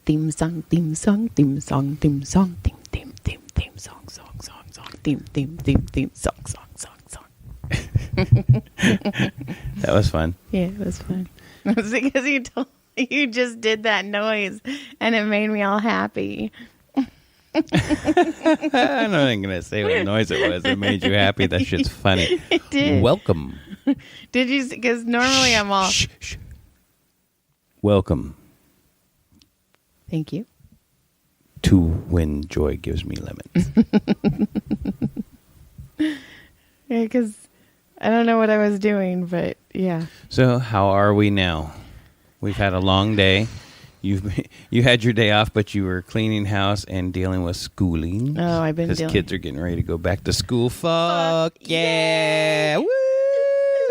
Theme song, theme song, theme song, theme song, theme song, song, theme song, song. That was fun. Yeah, it was fun. It was because you just did that noise and it made me all happy. I'm not even going to say what noise it was. It made you happy. That shit's funny. It did. Welcome. Did you? Because normally I'm all... Shh. Welcome Thank you. to When Joy Gives Me Lemons. Yeah, because I don't know what I was doing, but yeah. So how are we now? We've had a long day. You had your day off, but you were cleaning house and dealing with schooling. Oh, I've been dealing. Because kids are getting ready to go back to school. Fuck yeah! Woo!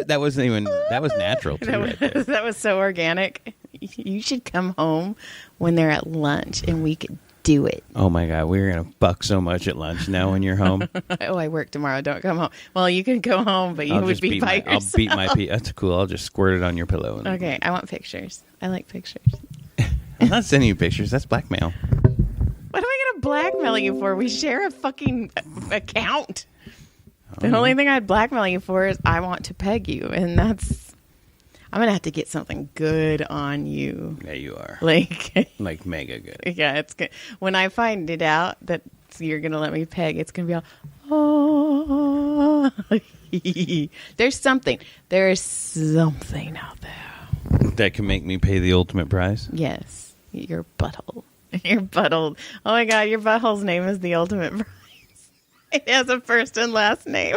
That was natural too. That was so organic. You should come home when they're at lunch and we could do it. Oh my God, we're gonna fuck so much at lunch now when you're home. Oh, I work tomorrow. Don't come home. Well, you can go home, but you would be by yourself. I'll beat my pee. That's cool. I'll just squirt it on your pillow. Okay, I want pictures. I like pictures. I'm not sending you pictures. That's blackmail. What am I going to blackmail you for? We share a fucking account. The only thing I'd blackmail you for is I want to peg you, and that's... I'm going to have to get something good on you. Yeah, you are. Like mega good. Yeah, it's good. When I find it out that you're going to let me peg, it's going to be all... Oh. There is something out there. That can make me pay the ultimate price? Yes. Your butthole. Your butthole. Oh my God, your butthole's name is the ultimate prize. It has a first and last name.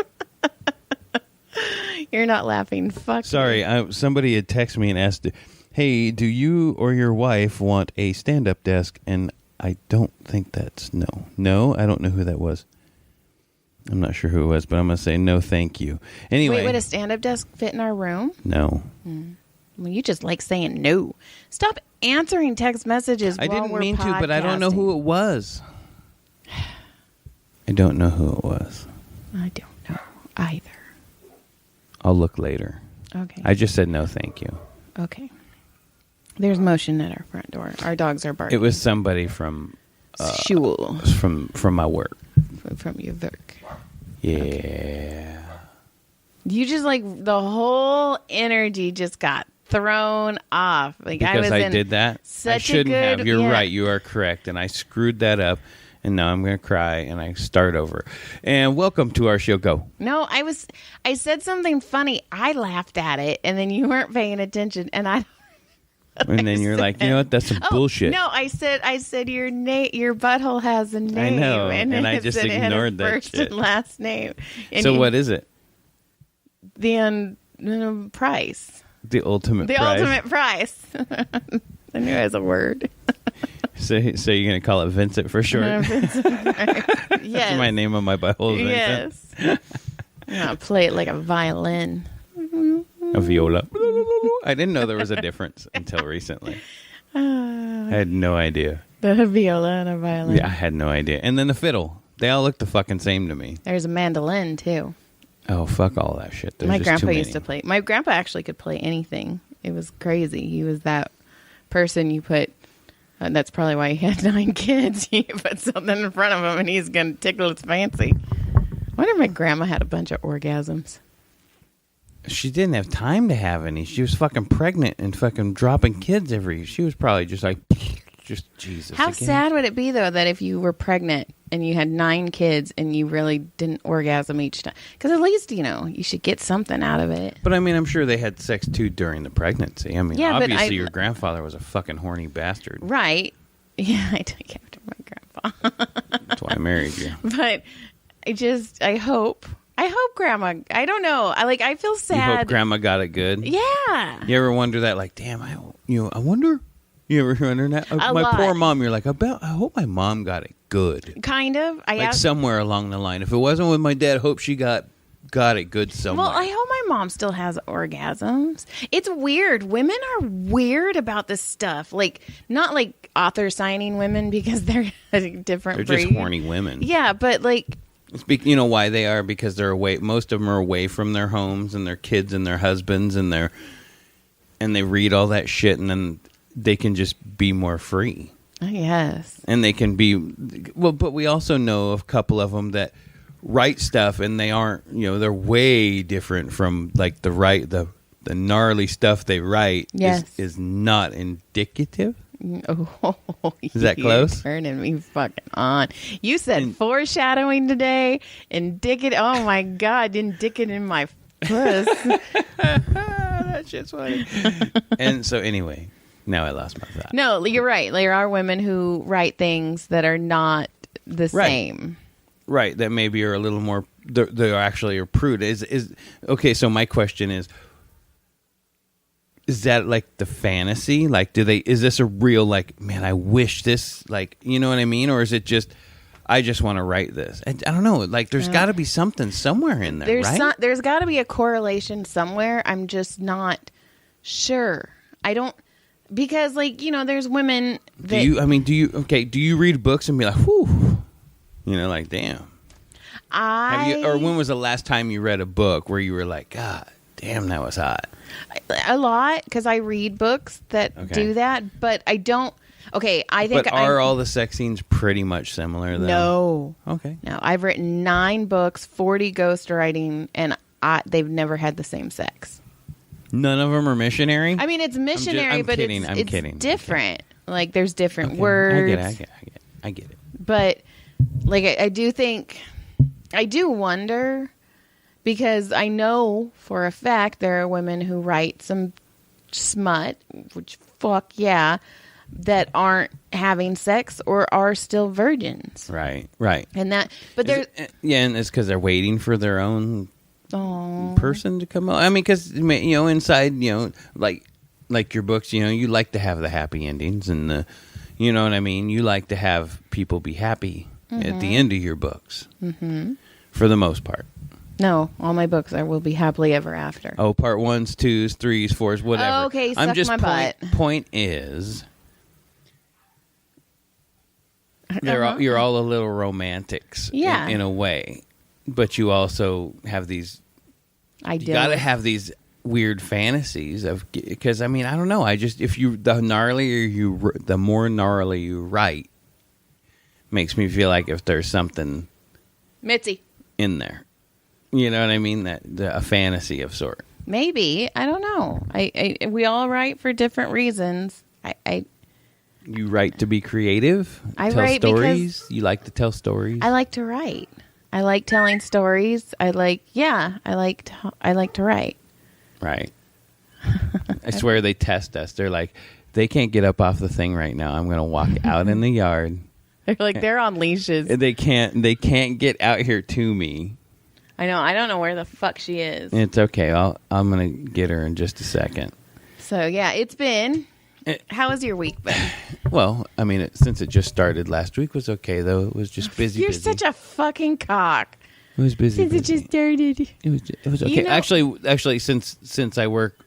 You're not laughing. Fuck. Sorry, somebody had texted me and asked, hey, do you or your wife want a stand-up desk? And I don't think that's no. No, I don't know who that was. I'm not sure who it was, but I'm going to say no, thank you. Anyway. Wait, would a stand-up desk fit in our room? No. Well, you just like saying no. Stop answering text messages I while didn't we're mean to, but I don't podcasting. know who it was. I don't know who it was. I don't know either. I'll look later. Okay. I just said no, thank you. Okay. There's motion at our front door. Our dogs are barking. It was somebody from Shul. from my work. From your work. Yeah. Okay. You just like the whole energy just got thrown off. Like Because I did that? I shouldn't have. You're right. You are correct. And I screwed that up. And now I'm going to cry and I start over. And welcome to our show. Go. No, I said something funny. I laughed at it and then you weren't paying attention and And then you're like, you know what? That's some bullshit. No, I said your butthole has a name. I know. And I it just said it had ignored a that first shit. and last name. And So what is it? The price. The ultimate The prize. ultimate price. I knew it was a word. So you're going to call it Vincent for short? Yes. That's my name on my butthole is Vincent. Yes. I'm going to play it like a violin. A viola. I didn't know there was a difference until recently. I had no idea. The viola and a violin. Yeah, I had no idea. And then the fiddle. They all look the fucking same to me. There's a mandolin, too. Oh, fuck all that shit. There's My just grandpa too many. used to play. My grandpa actually could play anything. It was crazy. He was that person you put... that's probably why he had 9 kids. You put something in front of him and he's going to tickle its fancy. I wonder if my grandma had a bunch of orgasms. She didn't have time to have any. She was fucking pregnant and fucking dropping kids she was probably just like, just Jesus. How again. sad would it be, though, that if you were pregnant and you had 9 kids and you really didn't orgasm each time? Because at least, you should get something out of it. But I mean, I'm sure they had sex too during the pregnancy. I mean, Yeah, but obviously your grandfather was a fucking horny bastard. Right. Yeah, I took after my grandpa. That's why I married you. But I hope grandma, I don't know. I feel sad. You hope grandma got it good? Yeah. You ever wonder that? Like, damn, I wonder. You ever wonder that? My lot. poor mom, you're like, I hope my mom got it good. Kind of. Somewhere along the line. If it wasn't with my dad, I hope she got it good somewhere. Well, I hope my mom still has orgasms. It's weird. Women are weird about this stuff. Not like author signing women because they're a different They're breed. just horny women. Yeah, but You know why they are? Because they're away. Most of them are away from their homes and their kids and their husbands and they read all that shit and then they can just be more free. Yes. And they can be, well, but we also know of a couple of them that write stuff and they aren't, they're way different from like the gnarly stuff they write is not indicative. Oh, is that close? Turning me fucking on. You said foreshadowing today. Indicative. Oh my God. Indicative in my puss. That shit's funny. And so anyway, now I lost my thought. No, you're right. There are women who write things that are not the same. Right. That maybe are a little more, they actually are prude. Okay, so my question is that like the fantasy? Like, is this a real, like, man, I wish this, like, you know what I mean? Or is it just, I just want to write this? I don't know. Like, there's got to be something somewhere in there, right? There's got to be a correlation somewhere. I'm just not sure. I don't, because, like, there's women that... Do you read books and be like, whew, like, damn. Or when was the last time you read a book where you were like, God damn, that was hot? A lot, because I read books that do that, but I don't... Okay, I think... But are all the sex scenes pretty much similar, though? No. Okay. No, I've written 9 books, 40 ghostwriting, and they've never had the same sex. None of them are missionary? I mean, it's missionary, but it's different. Like, there's different okay. words. I get it. But, like, I do think... I do wonder... Because I know for a fact there are women who write some smut, which fuck yeah, that aren't having sex or are still virgins. Right. And that, but there's... and it's because they're waiting for their own person to come out. I mean, because, inside, like your books, you like to have the happy endings and the, you know what I mean? You like to have people be happy at the end of your books. Mm-hmm. For the most part. No, all my books will be happily ever after. Oh, part 1s, 2s, 3s, 4s, whatever. Oh, okay, suck my butt. Point is, you're all a little romantics, in a way, but you also have these. You got to have these weird fantasies of, because I mean, I don't know. The more gnarly you write, makes me feel like if there's something, Mitzi, in there. You know what I mean? A fantasy of sort. Maybe. I don't know. We all write for different reasons. You write to be creative? I tell write stories? You like to tell stories? I like to write. I like telling stories. I like to write. Right. I swear they test us. They're like, they can't get up off the thing right now. I'm going to walk out in the yard. They're like, they're on leashes. They can't get out here to me. I know. I don't know where the fuck she is. It's okay. I'm going to get her in just a second. So, yeah, it's been... How has your week been? Well, I mean, since it just started last week was okay, though. It was just busy. You're such a fucking cock. It was busy. Since it just started. It was okay. Actually, since I work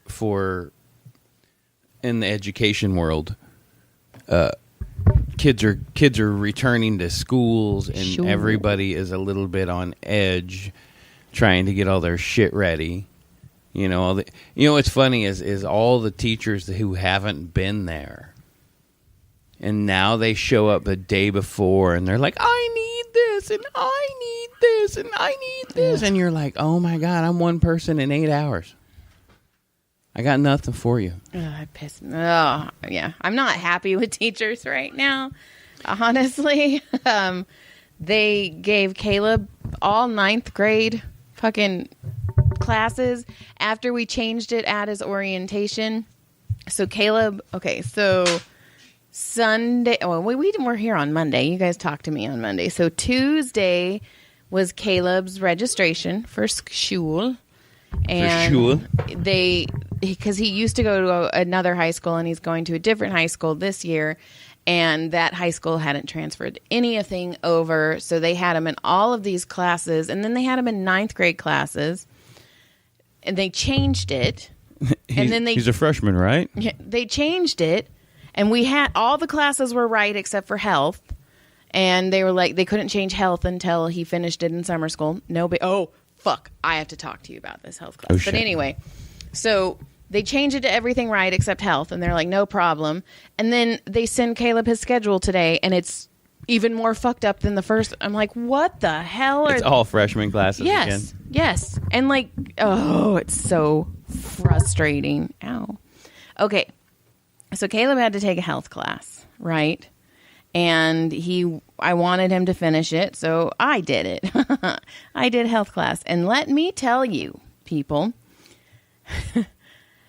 in the education world, kids are returning to schools, and everybody is a little bit on edge, trying to get all their shit ready. What's funny is all the teachers who haven't been there, and now they show up the day before, and they're like, I need this, and I need this, and I need this. And you're like, oh my God, I'm one person in 8 hours. I got nothing for you. I piss me. Oh, yeah. I'm not happy with teachers right now, honestly. They gave Caleb all 9th grade fucking classes after we changed it at his orientation. So Caleb, so Sunday, we were here on Monday. You guys talked to me on Monday. So Tuesday was Caleb's registration for school. And because he used to go to another high school and he's going to a different high school this year, and that high school hadn't transferred anything over. So they had him in all of these classes, and then they had him in 9th grade classes. And they changed it. He's a freshman, right? They changed it. And we had all the classes were right except for health. And they were like, they couldn't change health until he finished it in summer school. Oh, fuck. I have to talk to you about this health class. But anyway, so they change it to everything right except health, and they're like, no problem. And then they send Caleb his schedule today, and it's even more fucked up than the first. I'm like, what the hell? It's all freshman classes again. Yes. And like, oh, it's so frustrating. Ow. Okay. So Caleb had to take a health class, right? And I wanted him to finish it, so I did it. I did health class. And let me tell you, people,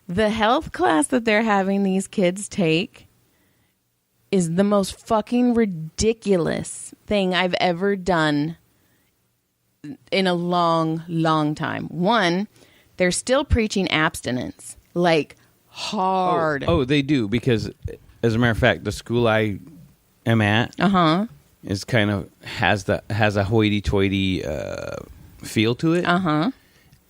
the health class that they're having these kids take is the most fucking ridiculous thing I've ever done in a long, long time. One, they're still preaching abstinence, like hard. Oh, they do, because as a matter of fact, the school I am at is kind of has a hoity-toity feel to it.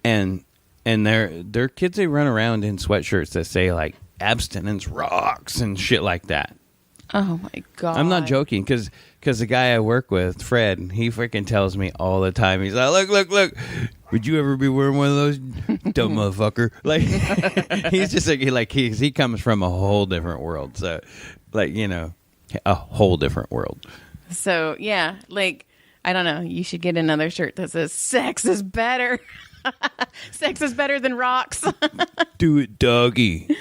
And their kids, they run around in sweatshirts that say like abstinence rocks and shit like that. Oh my God. I'm not joking, because the guy I work with, Fred, he freaking tells me all the time. He's like, look, would you ever be wearing one of those, dumb motherfucker? Like, he's just like he comes from a whole different world. So, like, you know, a whole different world. So, yeah, like, I don't know. You should get another shirt that says sex is better. Sex is better than rocks. Do it, doggy.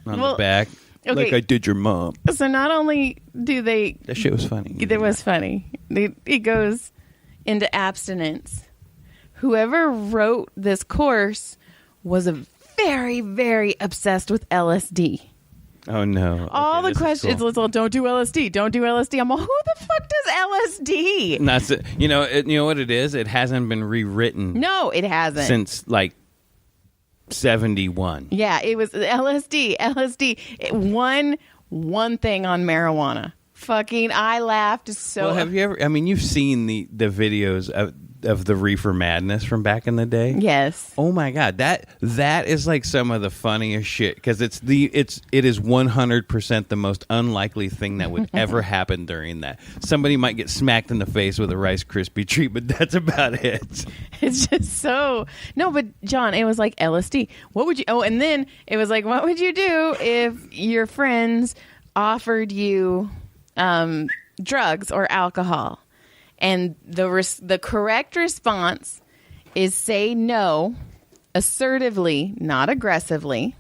On the back. Okay. Like I did your mom. So not only do they... That shit was funny. It was funny. It goes into abstinence. Whoever wrote this course was very, very obsessed with LSD. Oh, no. All the questions, cool. Don't do LSD. Don't do LSD. I'm like, who the fuck does LSD? And that's it. You know what it is? It hasn't been rewritten. No, it hasn't. Since, like, 71. Yeah, it was LSD. One thing on marijuana. Fucking, I laughed so. Well, have you ever? I mean, you've seen the videos of the reefer madness from back in the day. Yes. Oh my God, that is like some of the funniest shit, because it is 100% the most unlikely thing that would ever happen during that. Somebody might get smacked in the face with a Rice Krispie treat, but that's about it. It's just so no, but John, it was like LSD. What would you? Oh, and then it was like, what would you do if your friends offered you drugs or alcohol? And the correct response is say no, assertively, not aggressively,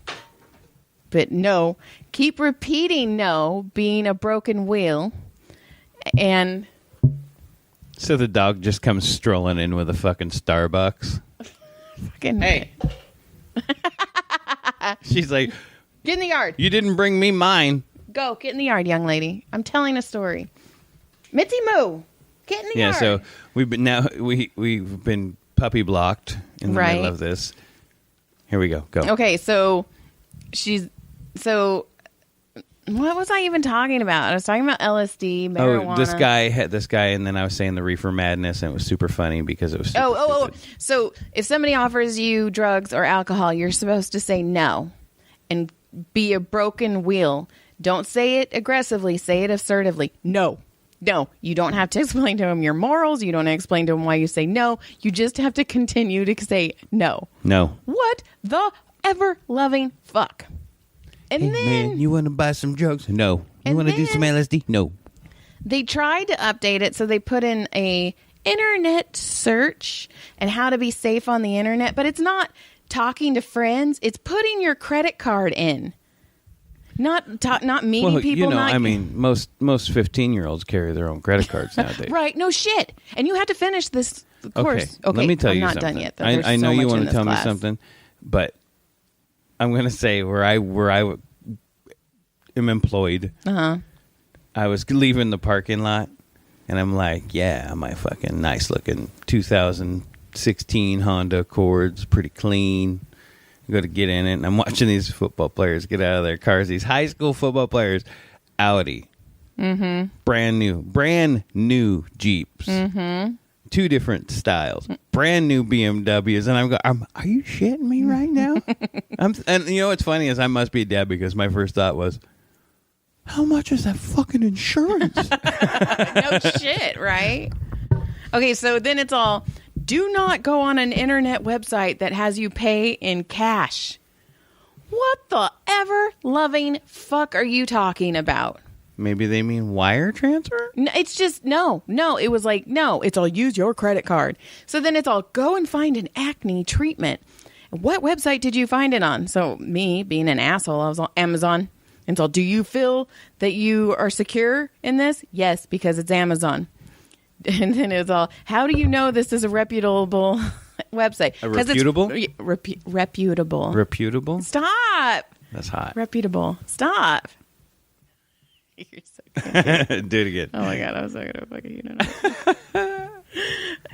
but no. Keep repeating no, being a broken wheel. And so the dog just comes strolling in with a fucking Starbucks. Fucking hey. She's like, get in the yard. You didn't bring me mine. Go, get in the yard, young lady. I'm telling a story. Mitzi Moo. Get in the yard. Yeah, so we've been puppy blocked in the middle of this. Here we go. Go. Okay, so what was I even talking about? I was talking about LSD, marijuana. Oh, this guy, and then I was saying the reefer madness, and it was super funny because it was super stupid. So if somebody offers you drugs or alcohol, you're supposed to say no and be a broken wheel. Don't say it aggressively. Say it assertively. No. No, you don't have to explain to them your morals. You don't explain to them why you say no. You just have to continue to say no. No. What the ever-loving fuck? And hey, then... man, you want to buy some drugs? No. You want to do some LSD? No. They tried to update it, so they put in a internet search and how to be safe on the internet, but it's not talking to friends. It's putting your credit card in. Not meeting people. I mean, most 15-year-olds carry their own credit cards nowadays. Right? No shit. And you have to finish this course. Okay. Let me tell you something. I'm not done yet. I know you want to tell me something, but I'm going to say where I am employed. I was leaving the parking lot, and I'm like, yeah, my fucking nice looking 2016 Honda Accord's pretty clean. Go to get in it, and I'm watching these football players get out of their cars. These high school football players, Audi, brand new Jeeps, 2 different styles, brand new BMWs, and I'm going, are you shitting me right now? And you know what's funny is I must be dead, because my first thought was, how much is that fucking insurance? No shit, right? Okay, so then it's all. Do not go on an internet website that has you pay in cash. What the ever loving fuck are you talking about? Maybe they mean wire transfer? No, it's just, no. It was like, no, it's all use your credit card. So then it's all go and find an acne treatment. What website did you find it on? So me being an asshole, I was on Amazon. And so do you feel that you are secure in this? Yes, because it's Amazon. And then it's all, how do you know this is a reputable website? A reputable? Reputable. Reputable? Stop. That's hot. Reputable. Stop. You're so good. Do it again. Oh my God, I was so gonna fucking you.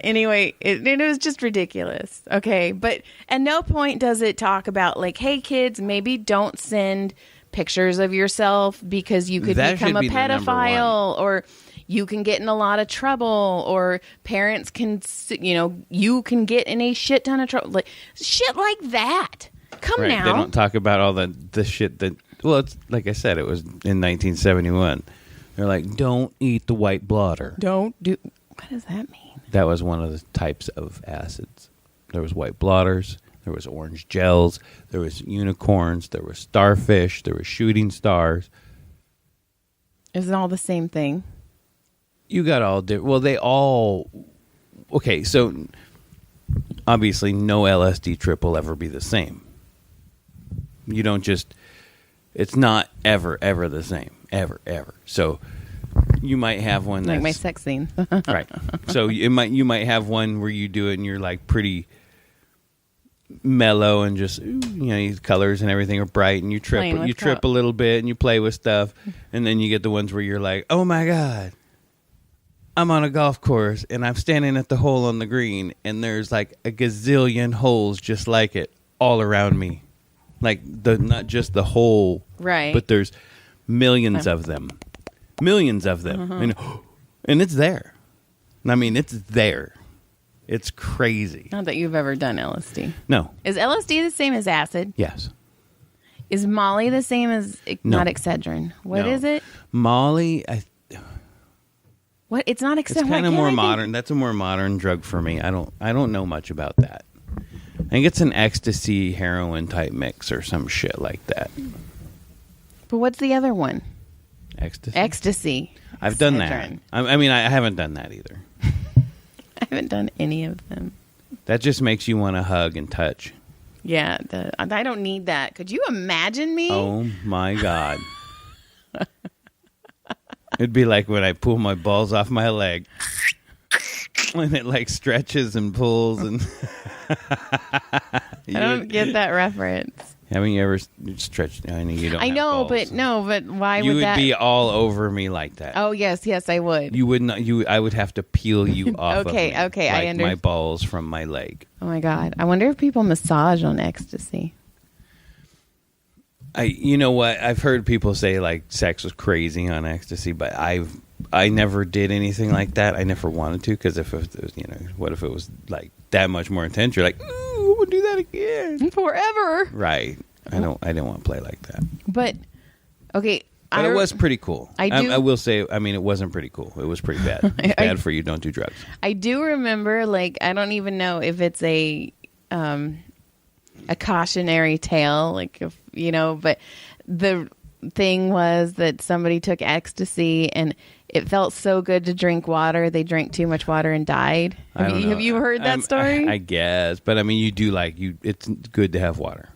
Anyway, it was just ridiculous. Okay, but at no point does it talk about like, hey kids, maybe don't send pictures of yourself because you could That become should a be the number pedophile, or you can get in a lot of trouble, or parents can, you can get in a shit ton of trouble, like shit like that. Come Right. now. They don't talk about all the shit that. Well, it's like I said, it was in 1971. They're like, don't eat the white blotter. Don't do. What does that mean? That was one of the types of acids. There was white blotters. There was orange gels. There was unicorns. There was starfish. There was shooting stars. Is it all the same thing? You got all different. Well, they all. Okay, so obviously no LSD trip will ever be the same. You don't just. It's not ever the same. Ever. So you might have one that's Like my sex scene. right. So you might have one where you do it and you're like pretty mellow and just these colors and everything are bright and you trip a little bit and you play with stuff, and then you get the ones where you're like, oh my God, I'm on a golf course and I'm standing at the hole on the green and there's like a gazillion holes just like it all around me. Like not just the hole, right? But there's millions of them, and it's there. I mean, it's there. It's crazy. Not that you've ever done LSD. No. Is LSD the same as acid? Yes. Is Molly the same as not Excedrin? What is it? Molly. What? It's not Excedrin. It's kind of more modern. That's a more modern drug for me. I don't know much about that. I think it's an ecstasy heroin type mix or some shit like that. But what's the other one? Ecstasy. I've done that. I mean, I haven't done that either. I haven't done any of them. That just makes you want to hug and touch. Yeah, I don't need that. Could you imagine me? Oh my God. It'd be like when I pull my balls off my leg. When it like stretches and pulls and I don't get that reference. Haven't you ever stretched? I mean, you don't. I know, but why would that? You would be all over me like that. Oh yes, I would. You would not. I would have to peel you off. Okay, of me, I like understand. my balls from my leg. Oh my God! I wonder if people massage on ecstasy. You know what? I've heard people say like sex was crazy on ecstasy, but I never did anything like that. I never wanted to, because if it was, what if it was like that much more intense? You're like, ooh, we'll do that again Forever. Right. I didn't want to play like that. But okay, but it was pretty cool. I will say. I mean, it wasn't pretty cool. It was pretty bad. It's bad for you. Don't do drugs. I do remember, like, I don't even know if it's a cautionary tale, like, if but the thing was that somebody took ecstasy and it felt so good to drink water. They drank too much water and died. Have you heard that story? I guess, but I mean, you do it's good to have water.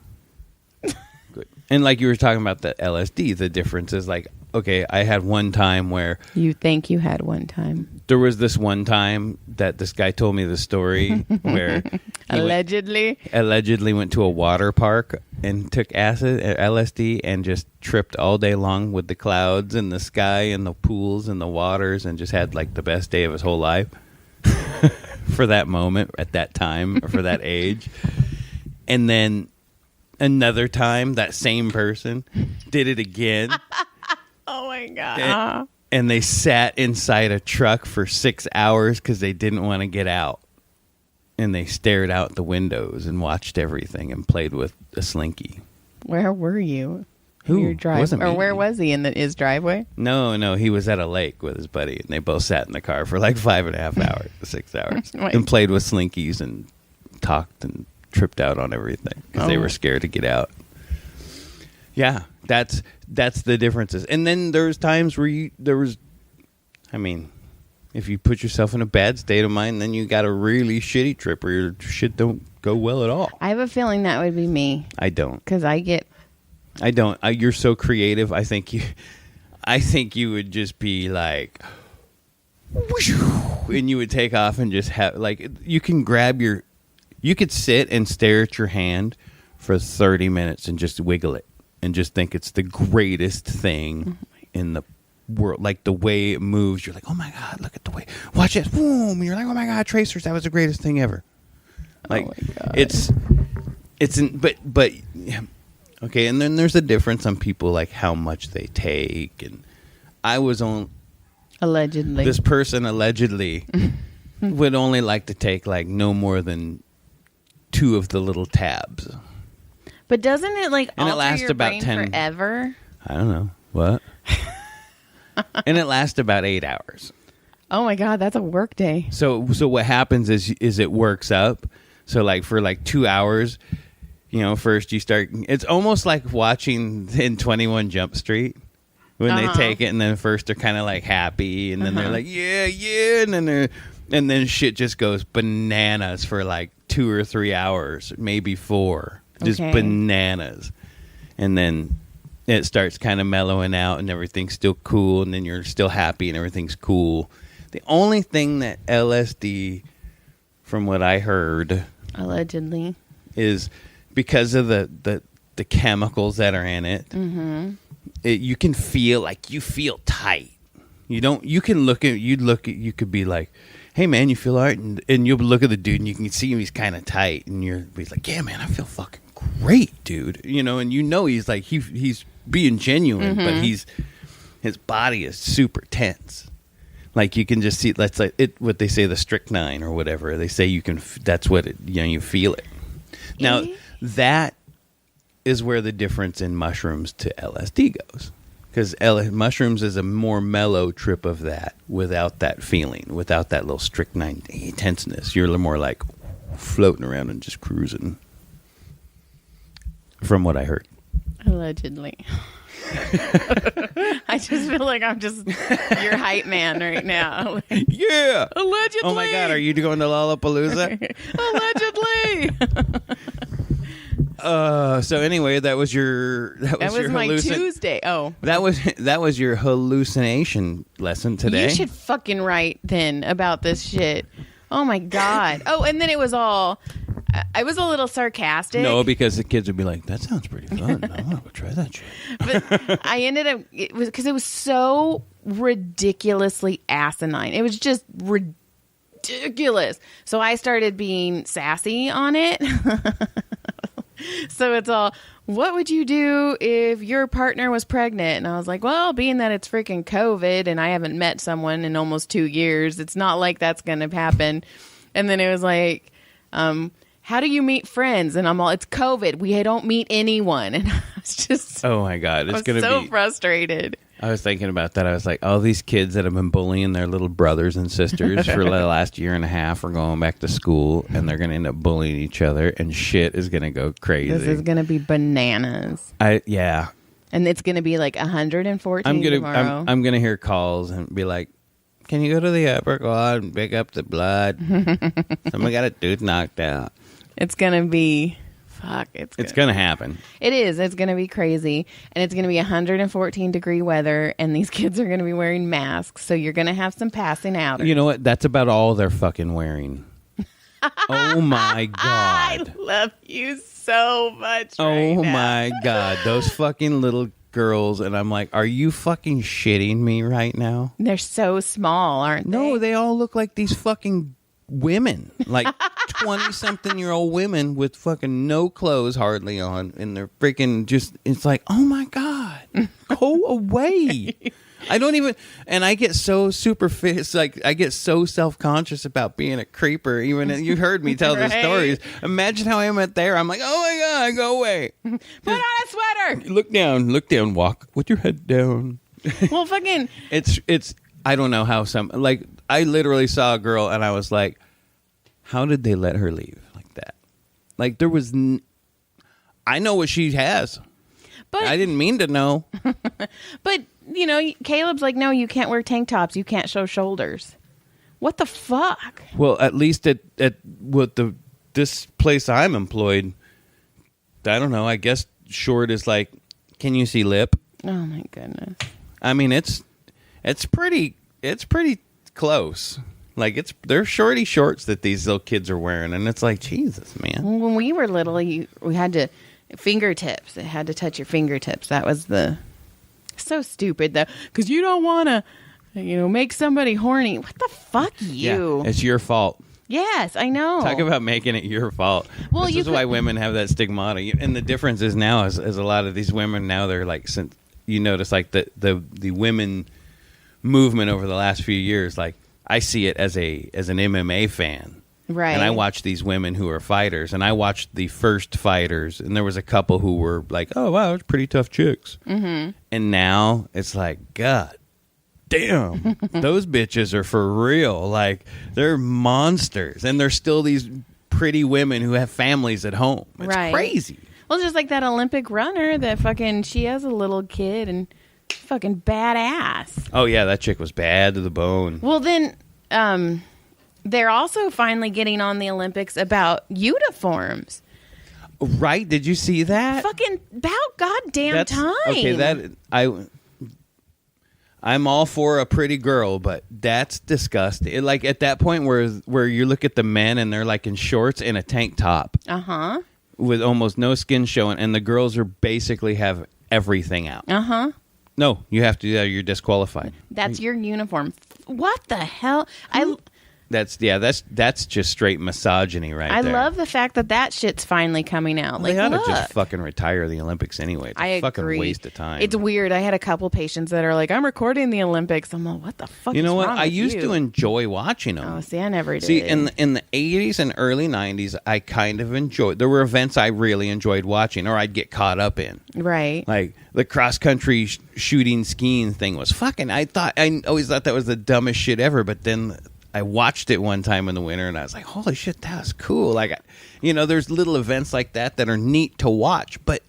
Good. And like you were talking about the LSD, the difference is like, okay, I had one time where you think you had one time. There was this one time that this guy told me the story where allegedly went to a water park and took LSD and just tripped all day long with the clouds and the sky and the pools and the waters and just had like the best day of his whole life for that moment at that time or for that age. And then another time that same person did it again. Oh my God. And they sat inside a truck for 6 hours because they didn't want to get out. And they stared out the windows and watched everything and played with a slinky. Where were you? Who? Your drive? Wasn't or me. where was he? In his driveway? No. He was at a lake with his buddy. And they both sat in the car for like 5.5 hours, 6 hours. And played with slinkies and talked and tripped out on everything because they were scared to get out. Yeah, that's the differences. And then there's times where if you put yourself in a bad state of mind, then you got a really shitty trip where your shit don't go well at all. I have a feeling that would be me. I don't. Because You're so creative. I think you would just be like, and you would take off and just have, like, you could sit and stare at your hand for 30 minutes and just wiggle it and just think it's the greatest thing in the world. Like, the way it moves, you're like, oh my God, look at the way, watch it, boom. And you're like, oh my God, tracers, that was the greatest thing ever. Like, oh my God. but okay. And then there's a difference on people, like how much they take. And I was on, allegedly, this person allegedly would only like to take like no more than 2 of the little tabs. But doesn't it like and alter it lasts your about brain 10 forever? I don't know what. And it lasts about 8 hours. Oh my God, that's a work day. So what happens is it works up. So like for like 2 hours, first you start. It's almost like watching in 21 Jump Street when they take it, and then first they're kind of like happy, and then they're like yeah, and then shit just goes bananas for like 2 or 3 hours, maybe 4, just bananas, and then it starts kind of mellowing out, and everything's still cool, and then you're still happy, and everything's cool. The only thing that LSD, from what I heard, allegedly, is because of the chemicals that are in it. You can feel like you feel tight. You could be like, hey man, you feel all right, and you'll look at the dude and you can see him, he's kind of tight, and he's like, yeah man, I feel fucking great, dude. And he's like, he's being genuine, but his body is super tense. Like you can just see, that's like it. What they say, the strychnine or whatever they say, you can. That's what it. You feel it. Now that is where the difference in mushrooms to LSD goes, because mushrooms is a more mellow trip of that, without that feeling, without that little strychnine tenseness. You're more like floating around and just cruising. From what I heard, allegedly. I just feel like I'm just your hype man right now. Yeah. Allegedly. Oh my God, are you going to Lollapalooza? Allegedly. So anyway, that was your my Tuesday. Oh. That was your hallucination lesson today. You should fucking write then about this shit. Oh my God. Oh, and then it was all, I was a little sarcastic. No, because the kids would be like, that sounds pretty fun. I want to go try that shit. But I ended up, it was so ridiculously asinine. It was just ridiculous. So I started being sassy on it. So it's all, what would you do if your partner was pregnant? And I was like, well, being that it's freaking COVID and I haven't met someone in almost 2 years, it's not like that's going to happen. And then it was like, how do you meet friends? And I'm all, it's COVID. We don't meet anyone. And I was just, oh my God, it's going to be so frustrated. I was thinking about that. I was like, all these kids that have been bullying their little brothers and sisters for the last year and a half are going back to school, and they're going to end up bullying each other, and shit is going to go crazy. This is going to be bananas. Yeah. And it's going to be like 114 tomorrow. I'm going to hear calls and be like, can you go to the upper quad and pick up the blood? Someone got a tooth knocked out. It's going to be... Fuck, it's going to happen. It is. It's going to be crazy. And it's going to be 114-degree weather, and these kids are going to be wearing masks, so you're going to have some passing out. You know what? That's about all they're fucking wearing. Oh, my God. I love you so much right now. My God. Those fucking little girls, and I'm like, are you fucking shitting me right now? They're so small, aren't they? No, they all look like these fucking women, like 20-something-year-old women with fucking no clothes hardly on, and they're freaking just, it's like, oh my God, go away. I don't even, and I get so it's like, I get so self-conscious about being a creeper, even, you heard me tell the stories. Imagine how I am out there. I'm like, oh my God, go away. Put on a sweater. Look down, walk with your head down. Well, fucking. It's, I don't know how like, I literally saw a girl and I was like, how did they let her leave like that? Like there was, I know what she has. I didn't mean to know. But, Caleb's like, no, you can't wear tank tops. You can't show shoulders. What the fuck? Well, at least at this place I'm employed, I don't know. I guess short is like, can you see lip? Oh my goodness. I mean, it's pretty close. Like they're shorty shorts that these little kids are wearing, and it's like, Jesus, man. When we were little, we had to fingertips. It had to touch your fingertips. That was so stupid though, because you don't want to, make somebody horny. What the fuck, you? Yeah, it's your fault. Yes, I know. Talk about making it your fault. Well, this is why women have that stigmata, and the difference is now is a lot of these women now they're like, since you notice like the women movement over the last few years, like I see it as an MMA fan. Right. And I watch these women who are fighters, and I watched the first fighters, and there was a couple who were like, oh, wow, it's pretty tough chicks. Mm-hmm. And now it's like, God damn, those bitches are for real. Like, they're monsters, and they're still these pretty women who have families at home. It's crazy. Well, just like that Olympic runner that she has a little kid and fucking badass. Oh, yeah, that chick was bad to the bone. Well, then, they're also finally getting on the Olympics about uniforms. Right? Did you see that? Fucking about goddamn time. Okay, I'm all for a pretty girl, but that's disgusting. Like at that point where you look at the men and they're like in shorts and a tank top. Uh-huh. With almost no skin showing, and the girls are basically have everything out. Uh-huh. No, you have to do that or you're disqualified. That's your uniform. What the hell? That's just straight misogyny right there. I love the fact that shit's finally coming out. They ought to just fucking retire the Olympics anyway. It's a fucking waste of time. It's weird. I had a couple patients that are like, I'm recording the Olympics. I'm like, what the fuck is wrong with you? I used to enjoy watching them. Oh, see, I never did. See, in the 80s and early 90s, I kind of enjoyed. There were events I really enjoyed watching, or I'd get caught up in. Right. Like the cross-country shooting skiing thing was fucking... I always thought that was the dumbest shit ever, but then... I watched it one time in the winter, and I was like, holy shit, that was cool. Like, there's little events like that are neat to watch, but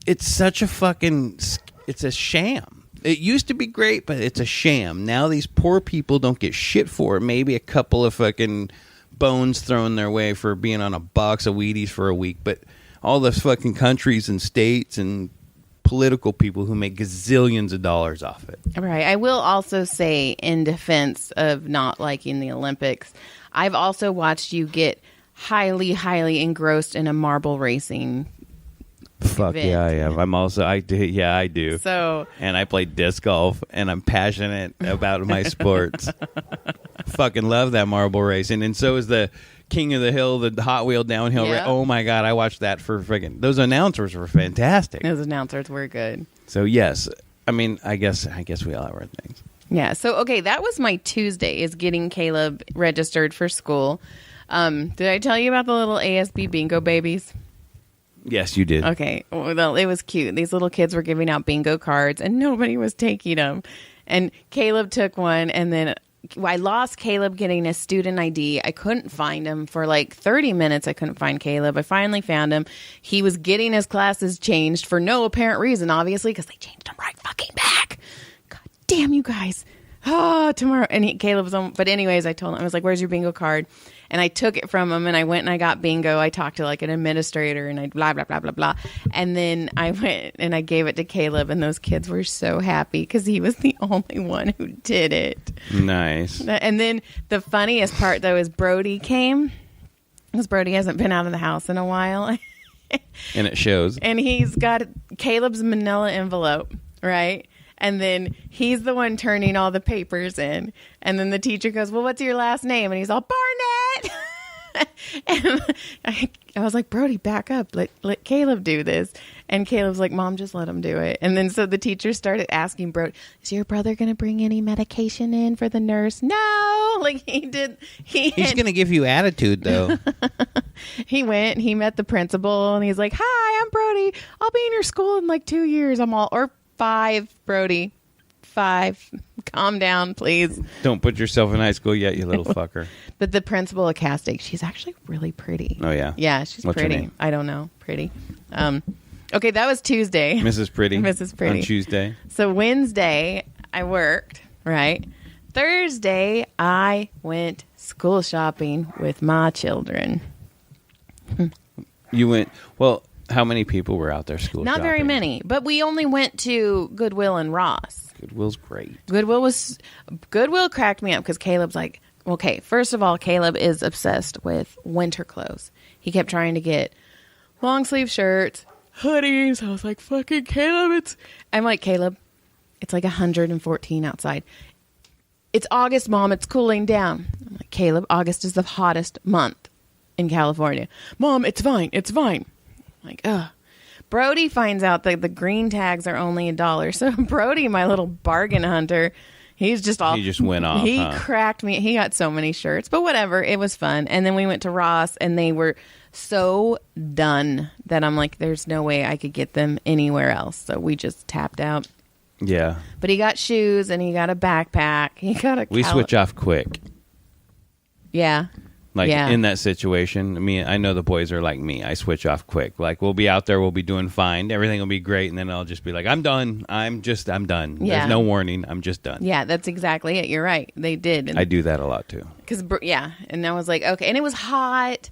it's such a fucking, it's a sham. It used to be great, but it's a sham. Now these poor people don't get shit for it. Maybe a couple of fucking bones thrown their way for being on a box of Wheaties for a week, but all the fucking countries and states and political people who make gazillions of dollars off it. Right. I will also say, in defense of not liking the Olympics, I've also watched you get highly, highly engrossed in a marble racing Fuck event. Yeah, I am. I do. So, and I play disc golf, and I'm passionate about my sports. Fucking love that marble racing, and so is the King of the Hill, the Hot Wheel downhill. Yeah. Oh my God, I watched that for friggin'. Those announcers were fantastic. Those announcers were good. So yes, I mean, I guess we all have our things. Yeah. So okay, that was my Tuesday, is getting Caleb registered for school. Did I tell you about the little ASB bingo babies? Yes, you did. Okay. Well, it was cute. These little kids were giving out bingo cards, and nobody was taking them. And Caleb took one, and then I lost Caleb getting a student ID. I couldn't find him for like 30 minutes. I couldn't find Caleb. I finally found him. He was getting his classes changed for no apparent reason, obviously, because they changed him right fucking back. God damn you guys. Oh, tomorrow. And Caleb was on. But anyways, I told him, I was like, where's your bingo card? And I took it from him, and I went and I got bingo. I talked to like an administrator, and I blah, blah, blah, blah, blah. And then I went and I gave it to Caleb, and those kids were so happy because he was the only one who did it. Nice. And then the funniest part, though, is Brody came, because Brody hasn't been out of the house in a while. And it shows. And he's got Caleb's manila envelope, right? And then he's the one turning all the papers in. And then the teacher goes, well, what's your last name? And he's all, Barnett. And I was like, Brody, back up. Let Caleb do this. And Caleb's like, Mom, just let him do it. And then so the teacher started asking Brody, is your brother going to bring any medication in for the nurse? No. Like he did. He's going to give you attitude, though. He went, he met the principal, and he's like, hi, I'm Brody. I'll be in your school in like 2 years. Or 5, Brody. 5. Calm down, please. Don't put yourself in high school yet, you little fucker. But the principal of Castake, she's actually really pretty. Oh, yeah? Yeah, she's What's pretty. her name? I don't know. Pretty. Okay, that was Tuesday. Mrs. Pretty. Mrs. Pretty. On Tuesday. So Wednesday, I worked, right? Thursday, I went school shopping with my children. You went, well, how many people were out there school Not shopping? very many, but we only went to Goodwill and Ross. Goodwill's great. Goodwill cracked me up because Caleb's like, okay, first of all, Caleb is obsessed with winter clothes. He kept trying to get long sleeve shirts, hoodies. I was like, fucking Caleb, I'm like, Caleb, it's like 114 outside. It's August, Mom. It's cooling down. I'm like, Caleb, August is the hottest month in California. Mom, it's fine. It's fine. I'm like, ugh. Brody finds out that the green tags are only $1. So Brody, my little bargain hunter, he just went off. He cracked me. He got so many shirts, but whatever. It was fun. And then we went to Ross, and they were so done that I'm like, there's no way I could get them anywhere else. So we just tapped out. Yeah. But he got shoes, and he got a backpack. He got a. We switch off quick. Yeah. Like in that situation, I know the boys are like me. I switch off quick. Like we'll be out there, we'll be doing fine, everything will be great, and then I'll just be like, I'm done. I'm done. Yeah. There's no warning. I'm just done. Yeah, that's exactly it. You're right. They did. And I do that a lot too. And I was like, okay, and it was hot,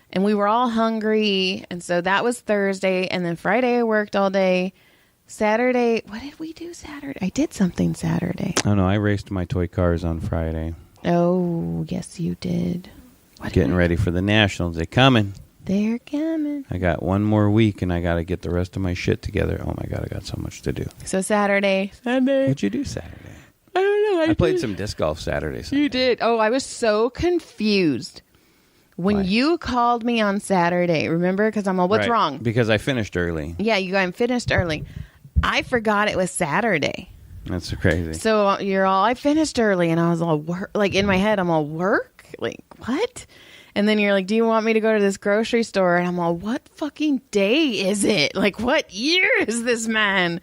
and we were all hungry, and so that was Thursday, and then Friday I worked all day. Saturday, what did we do Saturday? I did something Saturday. Oh no, I raced my toy cars on Friday. Oh, yes, you did. Getting ready for the Nationals. They're coming. They're coming. I got one more week, and I got to get the rest of my shit together. Oh, my God, I got so much to do. So Sunday. What'd you do Saturday? I don't know. I played some disc golf Saturday. You did? Oh, I was so confused. When you called me on Saturday, remember? Because I'm all, what's wrong? Because I finished early. Yeah, I finished early. I forgot it was Saturday. That's crazy. So you're all, I finished early, and I was all, work. Like in my head, I'm all, work? Like, what? And then you're like, do you want me to go to this grocery store? And I'm all, what fucking day is it? Like, what year is this, man?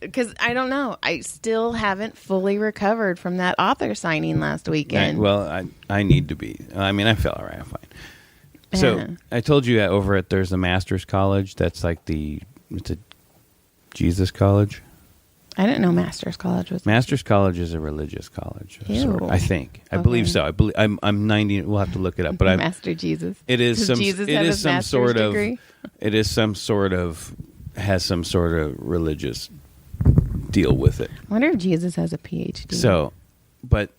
Because I don't know. I still haven't fully recovered from that author signing last weekend. I need to be. I feel all right. I'm fine. So I told you over at, there's a master's college that's like it's a Jesus college. I didn't know Master's College was. Master's College is a religious college. Ew. I think. I believe so. I'm 90. We'll have to look it up. But Master Jesus. It is Does some. Jesus it have is his some master's sort of. degree? It is some sort of has some sort of religious deal with it. I wonder if Jesus has a PhD. So, but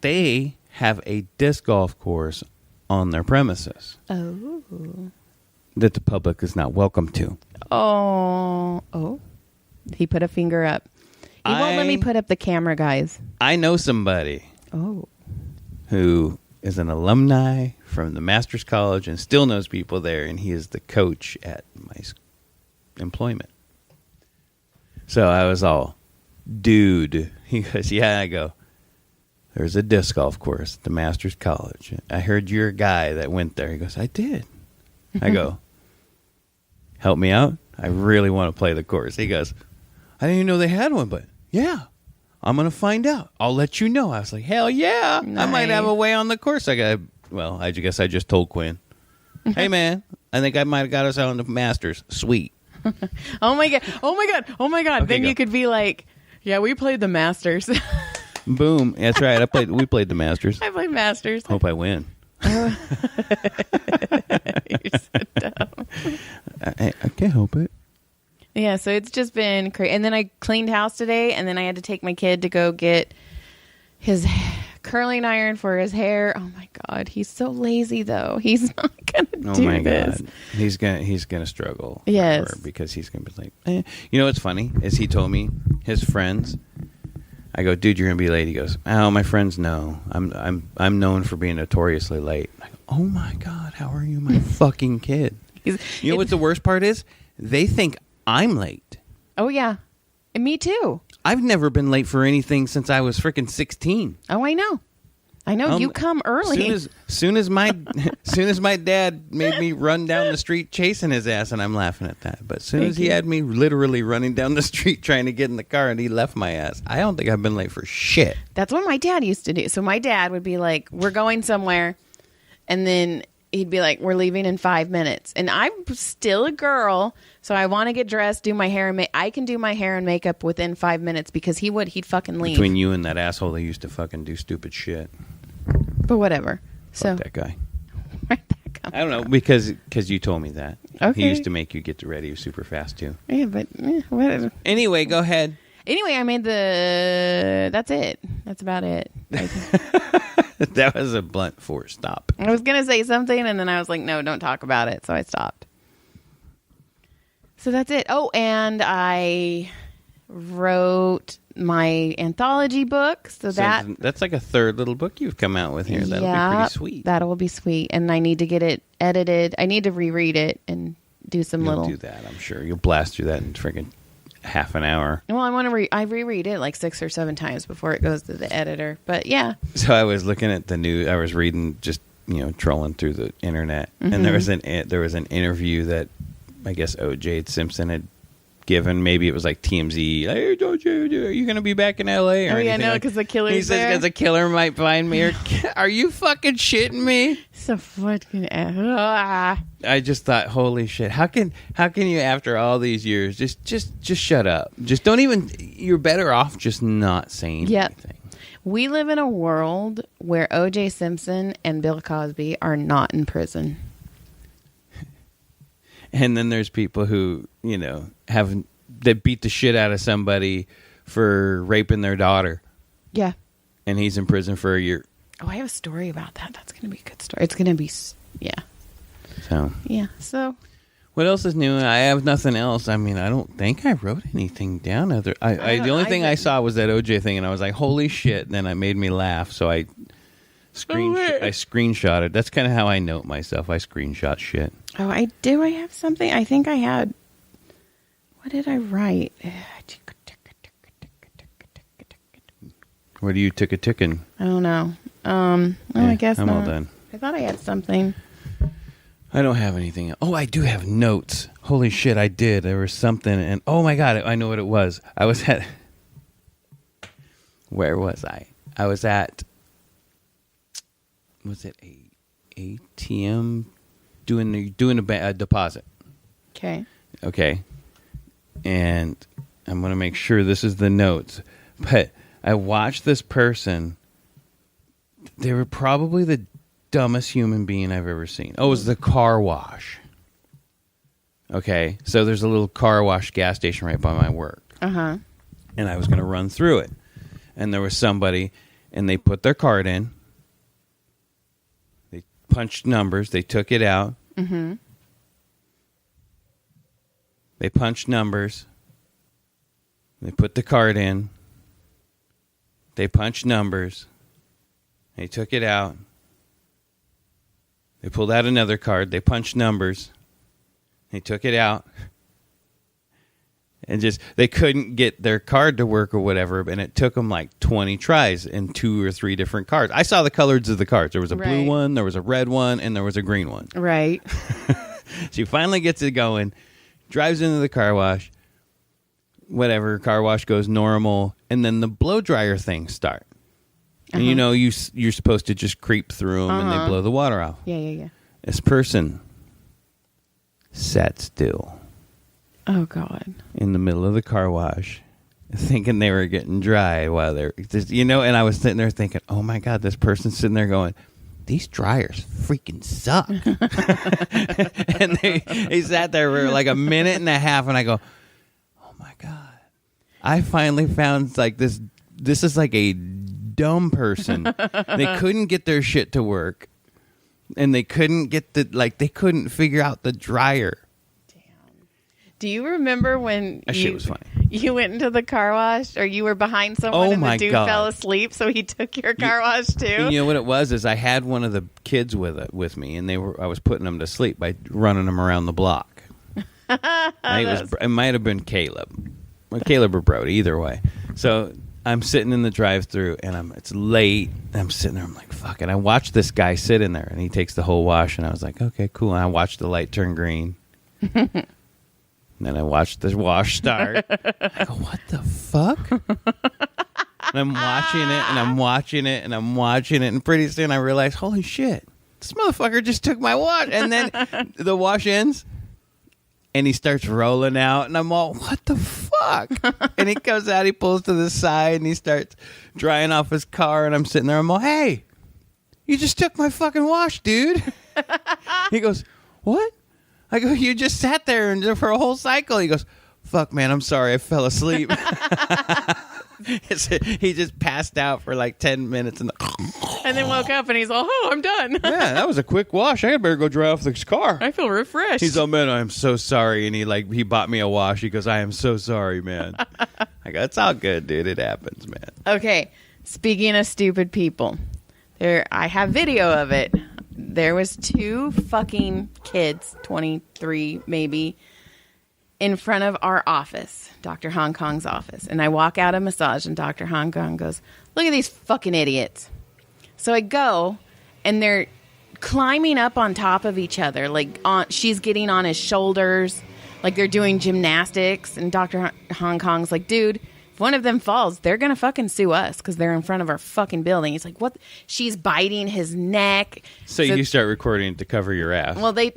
they have a disc golf course on their premises. Oh. That the public is not welcome to. Oh. He put a finger up. He won't let me put up the camera, guys. I know somebody. Oh. Who is an alumni from the Master's College and still knows people there, and he is the coach at my employment. So I was all, dude. He goes, yeah. I go, there's a disc golf course at the Master's College. I heard you're a guy that went there. He goes, I did. I go, help me out. I really want to play the course. He goes, I didn't even know they had one, but yeah, I'm going to find out. I'll let you know. I was like, hell yeah. Nice. I might have a way on the course. I guess I just told Quinn, hey, man, I think I might have got us out on the Masters. Sweet. Oh, my God. Okay, then you could be like, yeah, we played the Masters. Boom. That's right. We played the Masters. I played Masters. Hope I win. You're so dumb. I can't help it. Yeah, so it's just been crazy. And then I cleaned house today, and then I had to take my kid to go get his curling iron for his hair. Oh my God, he's so lazy though. He's not gonna do this. God, he's gonna struggle. Yes, because he's gonna be like, You know what's funny is he told me his friends. I go, dude, you're gonna be late. He goes, oh, my friends know. I'm known for being notoriously late. I go, oh my God, how are you, my fucking kid? You know what the worst part is? They think I'm late. Oh yeah, and me too. I've never been late for anything since I was freaking 16. Oh, I know. You come early. Soon as my dad made me run down the street chasing his ass, and I'm laughing at that. But as soon as he had me literally running down the street trying to get in the car, and he left my ass, I don't think I've been late for shit. That's what my dad used to do. So my dad would be like, "We're going somewhere," and then he'd be like, we're leaving in 5 minutes. And I'm still a girl, so I want to get dressed, do my hair and I can do my hair and makeup within 5 minutes because he'd fucking leave. Between you and that asshole that used to fucking do stupid shit. But whatever. Fuck that guy. Where'd that come I don't know, because you told me that. Okay. He used to make you get ready super fast, too. Yeah, but whatever. Anyway, go ahead. Anyway, I made that's it. That's about it. That was a blunt force stop. I was going to say something, and then I was like, no, don't talk about it. So I stopped. So that's it. Oh, and I wrote my anthology book. So that's like a third little book you've come out with here. That'll be pretty sweet. That will be sweet. And I need to get it edited. I need to reread it and do some You'll do that, I'm sure. You'll blast through that in friggin' half an hour. Well, I want to I reread it like 6 or 7 times before it goes to the editor. But yeah. So I was looking at the news. I was reading, just trolling through the internet, and there was an interview that I guess O.J. Simpson had given. Maybe it was like TMZ. Hey, are you going to be back in L.A. or anything? No, because the killer's He says there. because the killer might find me. Or, are you fucking shitting me? So fucking. I just thought, holy shit! How can you, after all these years, just shut up? Just don't even. You're better off just not saying anything. We live in a world where O.J. Simpson and Bill Cosby are not in prison. And then there's people who, that beat the shit out of somebody for raping their daughter. Yeah. And he's in prison for a year. Oh, I have a story about that. That's going to be a good story. It's going to be, yeah. So. Yeah, so. What else is new? I have nothing else. I mean, I don't think I wrote anything down. The only thing I saw was that OJ thing, and I was like, holy shit. And then it made me laugh, so I screenshotted. That's kind of how I note myself. I screenshot shit. Oh, I do. I have something. I think I had. What did I write? What are you ticking? I don't know. I guess I'm not. all done. I thought I had something. I don't have anything. Oh, I do have notes. Holy shit, I did. There was something, and oh my god, I know what it was. I was at. Where was I? I was at. Was it a ATM doing a deposit? Okay, and I'm gonna make sure this is the notes. But I watched this person. They were probably the dumbest human being I've ever seen. Oh, it was the car wash. Okay, so there's a little car wash gas station right by my work. Uh-huh. And I was going to run through it. And there was somebody, and they put their card in. They punched numbers. They took it out. Mm-hmm. They punched numbers. They put the card in. They punched numbers. They took it out. They pulled out another card. They punched numbers. They took it out. And they couldn't get their card to work or whatever. And it took them like 20 tries in 2 or 3 different cards. I saw the colors of the cards. There was a blue one, there was a red one, and there was a green one. Right. She finally gets it going, drives into the car wash. Whatever, car wash goes normal. And then the blow dryer things start. And you're supposed to just creep through them and they blow the water off. Yeah. This person sat still. Oh, God. In the middle of the car wash, thinking they were getting dry while they're, and I was sitting there thinking, oh my God, this person's sitting there going, these dryers freaking suck. And they sat there for like a minute and a half, and I go, oh my God. I finally found like this is like a dumb person. They couldn't get their shit to work, and they couldn't get they couldn't figure out the dryer. Damn. Do you remember when that shit was funny? You went into the car wash, or you were behind someone and the dude fell asleep, so he took your car wash too? And you know what it was? Is I had one of the kids with me, and I was putting them to sleep by running them around the block. It might have been Caleb. Well, Caleb or Brody, either way. So I'm sitting in the drive-thru, and it's late. And I'm sitting there. I'm like, fuck it. I watched this guy sit in there, and he takes the whole wash, and I was like, okay, cool. And I watched the light turn green. And then I watched the wash start. I go, what the fuck? And I'm watching it, and I'm watching it, and I'm watching it, and pretty soon I realized, holy shit, this motherfucker just took my wash. And then the wash ends. And he starts rolling out, and I'm all, what the fuck? And he comes out, he pulls to the side, and he starts drying off his car, and I'm sitting there, I'm all, hey, you just took my fucking wash, dude. He goes, what? I go, you just sat there and for a whole cycle. He goes, fuck, man, I'm sorry, I fell asleep. He just passed out for like 10 minutes. And then woke up, and he's all, oh, I'm done. Yeah, that was a quick wash. I better go dry off this car. I feel refreshed. He's all, man, I'm so sorry. And he bought me a wash. He goes, I am so sorry, man. I go, it's all good, dude. It happens, man. Okay, speaking of stupid people, I have video of it. There was 2 fucking kids, 23 maybe, in front of our office, Dr. Hong Kong's office. And I walk out of massage, and Dr. Hong Kong goes, look at these fucking idiots. So I go, and they're climbing up on top of each other. Like, she's getting on his shoulders, like they're doing gymnastics. And Dr. Hong Kong's like, dude, if one of them falls, they're going to fucking sue us because they're in front of our fucking building. He's like, what? She's biting his neck. So you start recording to cover your ass. Well, they're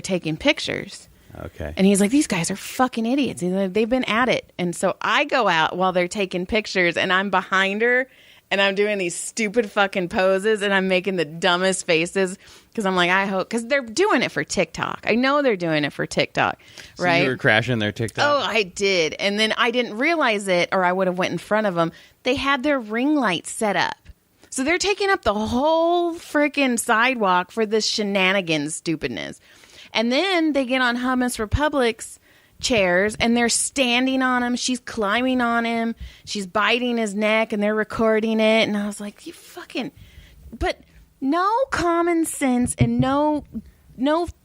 taking pictures. Okay. And he's like, these guys are fucking idiots. They've been at it. And so I go out while they're taking pictures, and I'm behind her, and I'm doing these stupid fucking poses, and I'm making the dumbest faces because I'm like, I hope, because they're doing it for TikTok. I know they're doing it for TikTok, right? So you were crashing their TikTok? Oh, I did. And then I didn't realize it, or I would have went in front of them. They had their ring lights set up. So they're taking up the whole freaking sidewalk for this shenanigans stupidness. And then they get on Hummus Republic's chairs, and they're standing on him. She's climbing on him. She's biting his neck, and they're recording it. And I was like, you fucking... But no common sense and no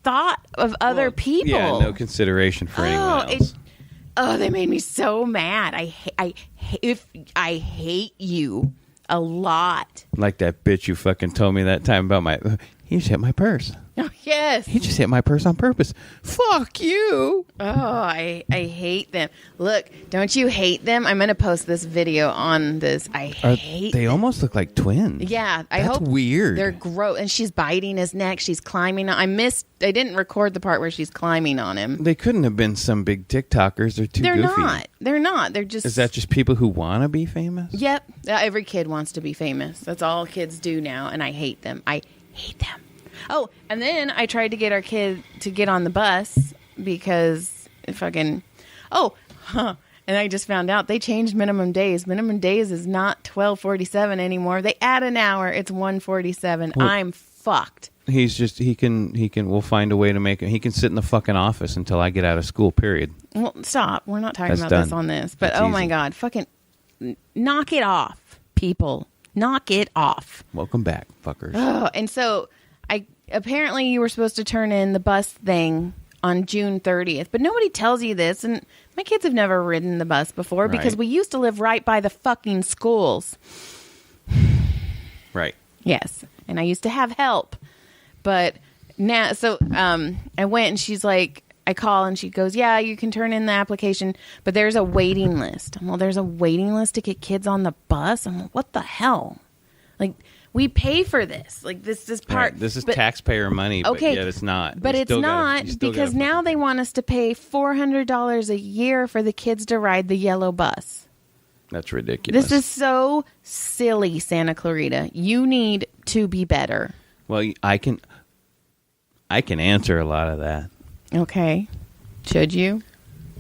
thought of other people. Yeah, no consideration for anyone else. They made me so mad. I hate you a lot. Like that bitch you fucking told me that time about he just hit my purse. Oh, yes. He just hit my purse on purpose. Fuck you. Oh, I hate them. Look, don't you hate them? I'm going to post this video on this. I hate They them. almost look like twins. Yeah. That's weird. They're gross. And she's biting his neck. She's climbing on. I didn't record the part where she's climbing on him. They couldn't have been some big TikTokers. They're too goofy. They're not. They're just... Is that just people who want to be famous? Yep. Every kid wants to be famous. That's all kids do now. And I hate them. I hate them. Oh, and then I tried to get our kid to get on the bus because fucking... and I just found out they changed minimum days. Minimum days is not 12:47 anymore. They add an hour. It's 1:47. Well, I'm fucked. We'll find a way to make it. He can sit in the fucking office until I get out of school, period. Well, stop. We're not talking about done. this on this. But That's my easy. God, fucking knock it off, people. Knock it off. Welcome back, fuckers. Oh, and so apparently you were supposed to turn in the bus thing on June 30th, but nobody tells you this, and my kids have never ridden the bus before because Right. we used to live right by the fucking schools. Right. Yes, and I used to have help, but now, so I went, and she's like, I call, and she goes, yeah, you can turn in the application, but there's a waiting list. Well, there's a waiting list to get kids on the bus? I'm like, what the hell? Like, we pay for this. Like, this is part... Right. This is taxpayer money, but okay, yet it's not. But it's not because now they want us to pay $400 a year for the kids to ride the yellow bus. That's ridiculous. This is so silly, Santa Clarita. You need to be better. Well, I can answer a lot of that. Okay. Should you?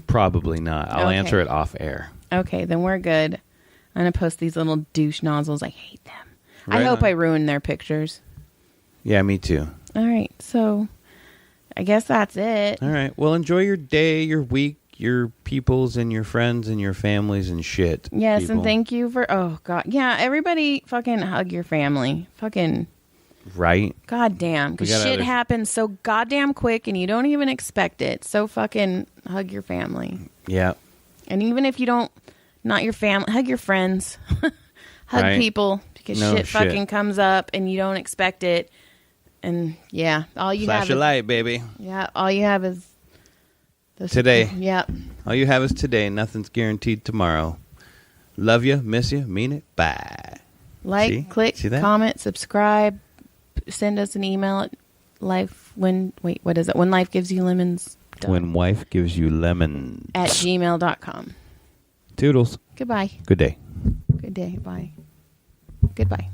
Probably not. I'll Okay. answer it off air. Okay, then we're good. I'm going to post these little douche nozzles. I hate them. I Right hope on. I ruined their pictures. Yeah, me too. All right, so I guess that's it. All right. Well, enjoy your day, your week, your peoples, and your friends, and your families, and shit. Yes, people. and thank you for... Oh, God. Yeah, everybody fucking hug your family. Fucking... Right? Goddamn. Because We got shit others. happens so goddamn quick and you don't even expect it. So fucking hug your family. Yeah. And even if you don't... Not your family. Hug your friends. Hug Right. people. Because No shit fucking comes up and you don't expect it. And yeah, all you Flash have a is... light, baby. Yeah, all you have is... Today. Yep. All you have is today. Nothing's guaranteed tomorrow. Love you, miss you, mean it. Bye. Like, See? click, See that? comment, subscribe, send us an email at when life gives you lemons. When wife gives you lemons. At gmail.com. Toodles. Goodbye. Good day. Good day. Bye. Goodbye.